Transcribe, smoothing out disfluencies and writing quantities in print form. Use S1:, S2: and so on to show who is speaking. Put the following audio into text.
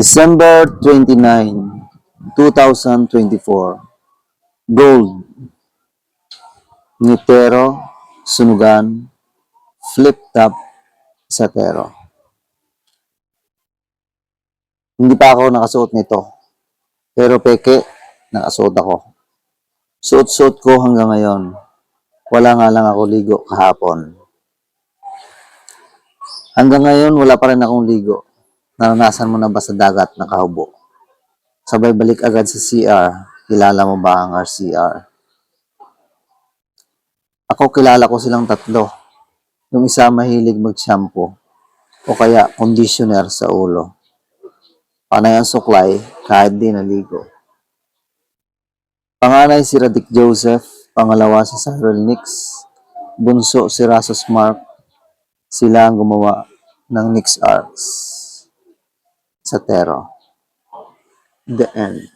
S1: December 29, 2024. Gold, Ngitero, Sunugan, Flip Top, Satero. Hindi pa ako nakasuot nito. Pero peke, nakasuot ako. Suot-suot ko hanggang ngayon. Wala nga lang ako ligo kahapon. Hanggang ngayon, wala pa rin akong ligo. Naranasan mo na ba sa dagat nakahubo? Sabay balik agad sa CR. Kilala mo ba ang RCR? Ako kilala ko silang tatlo. Yung isa mahilig mag-shampoo o kaya conditioner sa ulo. Panay ang suklay kahit di naligo. Panganay si Radic Joseph, pangalawa si Cyril Nix, bunso si Rasos Mark. Sila ang gumawa ng Nix Arts. Satero. The end.